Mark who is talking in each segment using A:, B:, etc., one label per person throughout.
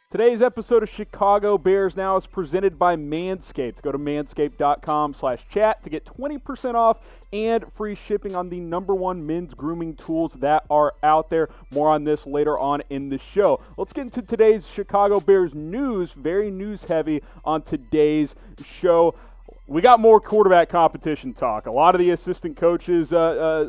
A: Today's episode of Chicago Bears Now is presented by Manscaped. Go to manscaped.com/chat to get 20% off and free shipping on the #1 men's grooming tools that are out there. More on this later on in the show. Let's get into today's Chicago Bears news. Very news heavy on today's show. We got more quarterback competition talk. A lot of the assistant coaches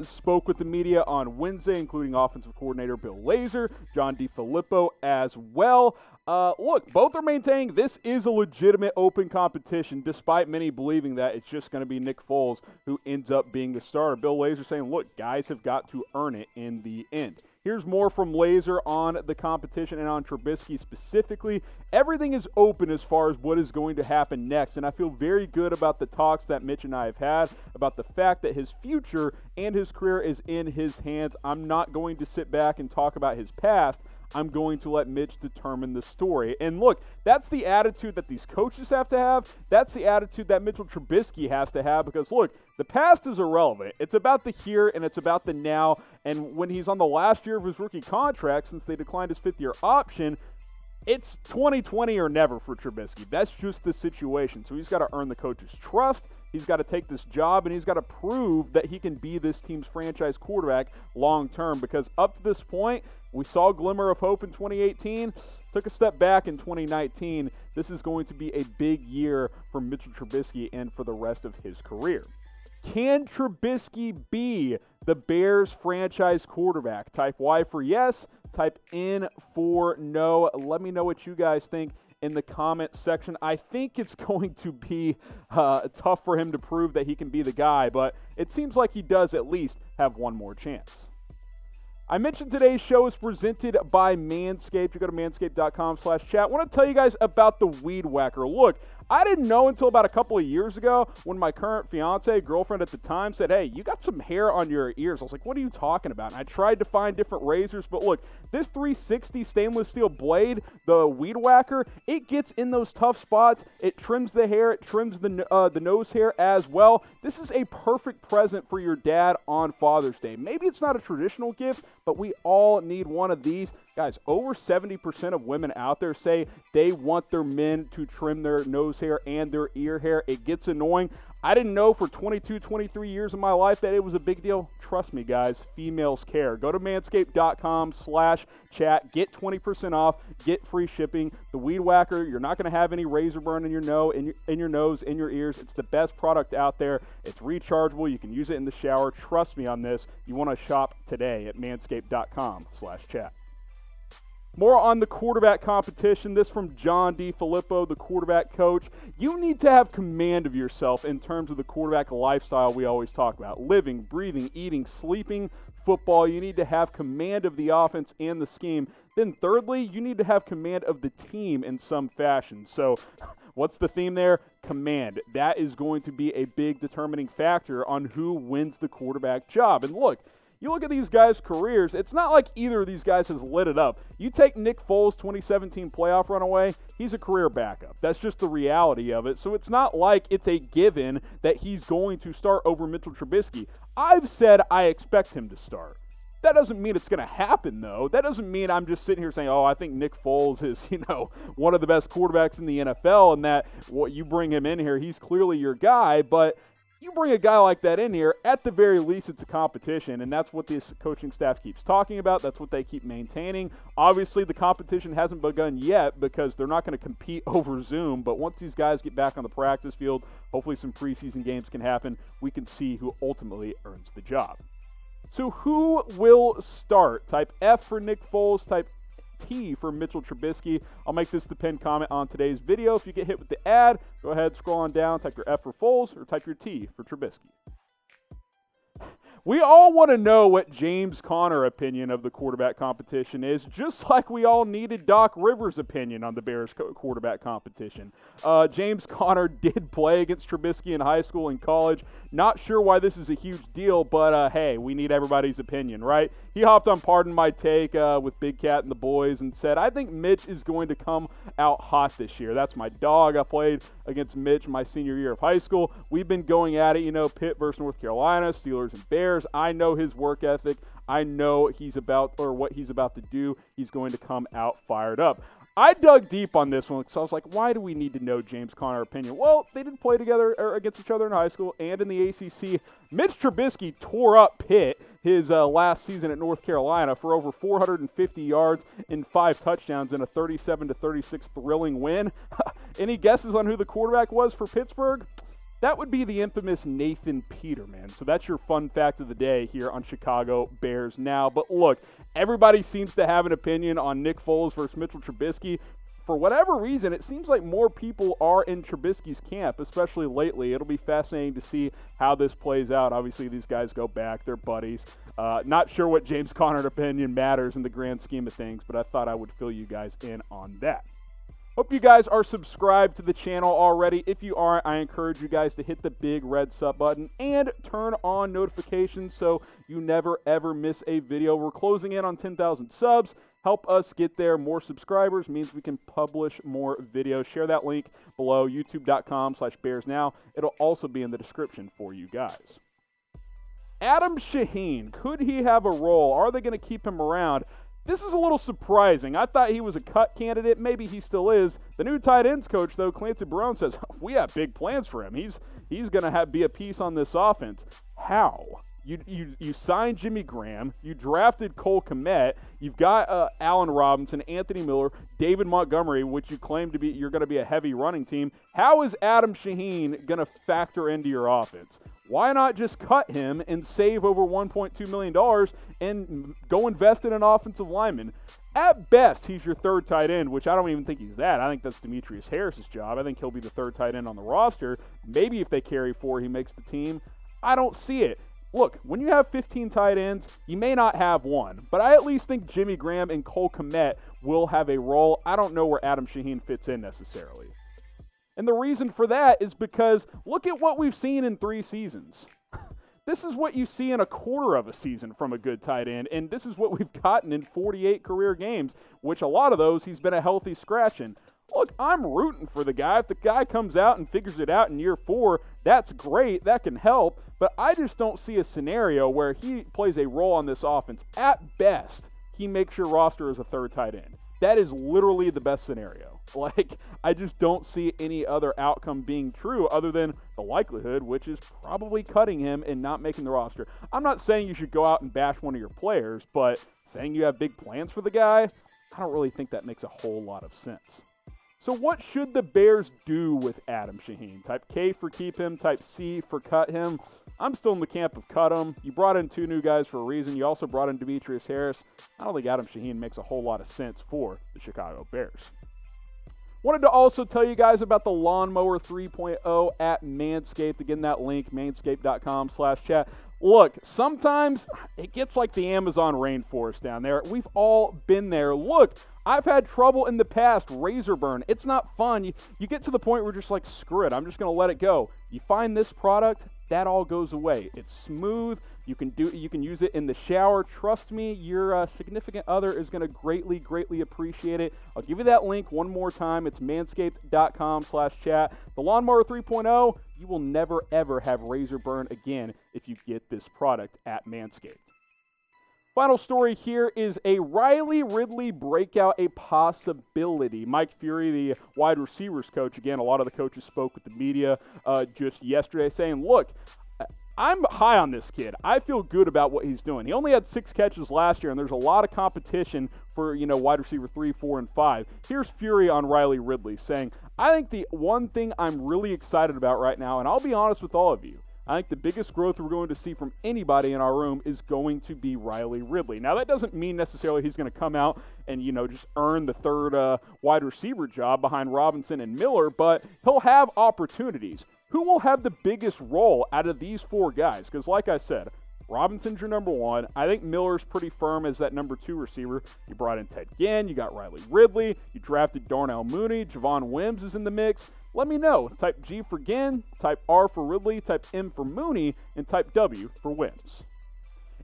A: spoke with the media on Wednesday, including offensive coordinator Bill Lazor, John DeFilippo as well. Look, both are maintaining this is a legitimate open competition, despite many believing that it's just going to be Nick Foles who ends up being the starter. Bill Lazor saying, look, guys have got to earn it in the end. Here's more from Lazor on the competition and on Trubisky specifically. Everything is open as far as what is going to happen next, and I feel very good about the talks that Mitch and I have had about the fact that his future and his career is in his hands. I'm not going to sit back and talk about his past. I'm going to let Mitch determine the story. And look, that's the attitude that these coaches have to have. That's the attitude that Mitchell Trubisky has to have because, look, the past is irrelevant. It's about the here and it's about the now. And when he's on the last year of his rookie contract, since they declined his fifth-year option, it's 2020 or never for Trubisky. That's just the situation. So he's got to earn the coach's trust. He's got to take this job, and he's got to prove that he can be this team's franchise quarterback long-term because up to this point, we saw a glimmer of hope in 2018, took a step back in 2019. This is going to be a big year for Mitchell Trubisky and for the rest of his career. Can Trubisky be the Bears franchise quarterback? Type Y for yes, type N for no. Let me know what you guys think in the comment section. I think it's going to be tough for him to prove that he can be the guy, but it seems like he does at least have one more chance. I mentioned today's show is presented by Manscaped. You go to manscaped.com/chat. I want to tell you guys about the Weed Whacker. Look, I didn't know until about a couple of years ago when my current fiance, girlfriend at the time, said, hey, you got some hair on your ears. I was like, what are you talking about? And I tried to find different razors, but look, this 360 stainless steel blade, the Weed Whacker, it gets in those tough spots. It trims the hair. It trims the nose hair as well. This is a perfect present for your dad on Father's Day. Maybe it's not a traditional gift, but we all need one of these. Guys, over 70% of women out there say they want their men to trim their nose hair and their ear hair. It gets annoying. I didn't know for 22, 23 years of my life that it was a big deal. Trust me, guys, females care. Go to manscaped.com/chat. Get 20% off. Get free shipping. The Weed Whacker, you're not going to have any razor burn in your nose, in your ears. It's the best product out there. It's rechargeable. You can use it in the shower. Trust me on this. You want to shop today at manscaped.com/chat. More on the quarterback competition. This from John DeFilippo, the quarterback coach. You need to have command of yourself in terms of the quarterback lifestyle we always talk about. Living, breathing, eating, sleeping football. You need to have command of the offense and the scheme. Then thirdly, you need to have command of the team in some fashion. So what's the theme there? Command. That is going to be a big determining factor on who wins the quarterback job. And look, you look at these guys' careers, it's not like either of these guys has lit it up. You take Nick Foles' 2017 playoff run away, he's a career backup. That's just the reality of it. So it's not like it's a given that he's going to start over Mitchell Trubisky. I've said I expect him to start. That doesn't mean it's going to happen, though. That doesn't mean I'm just sitting here saying, oh, I think Nick Foles is, one of the best quarterbacks in the NFL and that what you bring him in here, he's clearly your guy, but you bring a guy like that in here, at the very least, it's a competition, and that's what this coaching staff keeps talking about. That's what they keep maintaining. Obviously, the competition hasn't begun yet because they're not going to compete over Zoom, but once these guys get back on the practice field, hopefully some preseason games can happen. We can see who ultimately earns the job. So who will start? Type F for Nick Foles, type T for Mitchell Trubisky. I'll make this the pinned comment on today's video. If you get hit with the ad, go ahead, scroll on down, type your F for Foles, or type your T for Trubisky. We all want to know what James Conner's opinion of the quarterback competition is, just like we all needed Doc Rivers' opinion on the Bears quarterback competition. James Conner did play against Trubisky in high school and college. Not sure why this is a huge deal, but hey, we need everybody's opinion, right? He hopped on Pardon My Take with Big Cat and the boys and said, I think Mitch is going to come out hot this year. That's my dog. I played against Mitch my senior year of high school. We've been going at it, Pitt versus North Carolina, Steelers and Bears. I know his work ethic. I know what he's about to do. He's going to come out fired up. I dug deep on this one because I was like, why do we need to know James Conner opinion? Well, they didn't play together or against each other in high school and in the ACC. Mitch Trubisky tore up Pitt his last season at North Carolina for over 450 yards and 5 touchdowns in a 37-36 thrilling win. Any guesses on who the quarterback was for Pittsburgh? That would be the infamous Nathan Peterman. So that's your fun fact of the day here on Chicago Bears Now. But look, everybody seems to have an opinion on Nick Foles versus Mitchell Trubisky. For whatever reason, it seems like more people are in Trubisky's camp, especially lately. It'll be fascinating to see how this plays out. Obviously, these guys go back. They're buddies. Not sure what James Conner's opinion matters in the grand scheme of things, but I thought I would fill you guys in on that. Hope you guys are subscribed to the channel already. If you aren't, I encourage you guys to hit the big red sub button and turn on notifications so you never, ever miss a video. We're closing in on 10,000 subs. Help us get there. More subscribers means we can publish more videos. Share that link below, youtube.com/BearsNow. It'll also be in the description for you guys. Adam SHAHEEN, could he have a role? Are they going to keep him around? This is a little surprising. I thought he was a cut candidate. Maybe he still is. The new tight ends coach, though, Clancy Barone, says, we have big plans for him. He's going to be a piece on this offense. How? You signed Jimmy Graham. You drafted Cole Kmet. You've got Allen Robinson, Anthony Miller, David Montgomery, which you claim to be. You're going to be a heavy running team. How is Adam SHAHEEN going to factor into your offense? Why not just cut him and save over $1.2 million and go invest in an offensive lineman? At best, he's your third tight end, which I don't even think he's that. I think that's Demetrius Harris's job. I think he'll be the third tight end on the roster. Maybe if they carry 4, he makes the team. I don't see it. Look, when you have 15 tight ends, you may not have one, but I at least think Jimmy Graham and Cole Kmet will have a role. I don't know where Adam SHAHEEN fits in necessarily. And the reason for that is because look at what we've seen in 3 seasons. This is what you see in a quarter of a season from a good tight end, and this is what we've gotten in 48 career games, which a lot of those he's been a healthy scratch in. Look, I'm rooting for the guy. If the guy comes out and figures it out in year 4, that's great. That can help. But I just don't see a scenario where he plays a role on this offense. At best, he makes your roster as a third tight end. That is literally the best scenario. I just don't see any other outcome being true other than the likelihood, which is probably cutting him and not making the roster. I'm not saying you should go out and bash one of your players, but saying you have big plans for the guy, I don't really think that makes a whole lot of sense. So what should the Bears do with Adam SHAHEEN? Type K for keep him, type C for cut him. I'm still in the camp of cut him. You brought in 2 new guys for a reason. You also brought in Demetrius Harris. I don't think Adam SHAHEEN makes a whole lot of sense for the Chicago Bears. Wanted to also tell you guys about the Lawnmower 3.0 at Manscaped. Again, that link, manscaped.com/chat. Look, sometimes it gets like the Amazon rainforest down there. We've all been there. Look, I've had trouble in the past, razor burn. It's not fun. You get to the point where you're just like, screw it, I'm just going to let it go. You find this product, that all goes away. It's smooth. You can use it in the shower. Trust me, your significant other is going to greatly, greatly appreciate it. I'll give you that link one more time. It's manscaped.com/chat. The Lawnmower 3.0, you will never, ever have razor burn again if you get this product at Manscaped. Final story here is a Riley Ridley breakout, a possibility. Mike Furrey, the wide receivers coach, again, a lot of the coaches spoke with the media just yesterday saying, look, I'm high on this kid. I feel good about what he's doing. He only had 6 catches last year, and there's a lot of competition for, wide receiver 3, 4, and 5. Here's Furrey on Riley Ridley saying, I think the one thing I'm really excited about right now, and I'll be honest with all of you, I think the biggest growth we're going to see from anybody in our room is going to be Riley Ridley. Now, that doesn't mean necessarily he's going to come out and, just earn the third wide receiver job behind Robinson and Miller, but he'll have opportunities. Who will have the biggest role out of these 4 guys? Because like I said, Robinson's your number 1. I think Miller's pretty firm as that number 2 receiver. You brought in Ted Ginn. You got Riley Ridley. You drafted Darnell Mooney. Javon Wims is in the mix. Let me know. Type G for Ginn, type R for Ridley, type M for Mooney, and type W for Wims.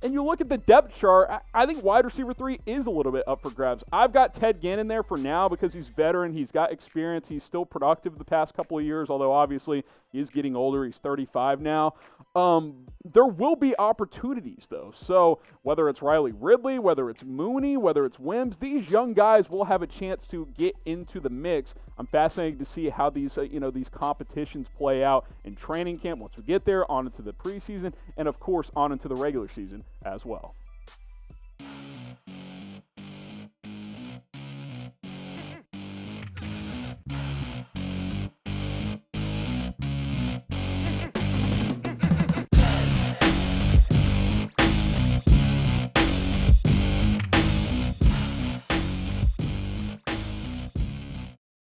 A: And you look at the depth chart, I think wide receiver 3 is a little bit up for grabs. I've got Ted Ginn in there for now because he's veteran. He's got experience. He's still productive the past couple of years, although obviously he is getting older. He's 35 now. There will be opportunities, though. So whether it's Riley Ridley, whether it's Mooney, whether it's Wims, these young guys will have a chance to get into the mix. I'm fascinated to see how these competitions play out in training camp once we get there, on into the preseason, and of course on into the regular season as well.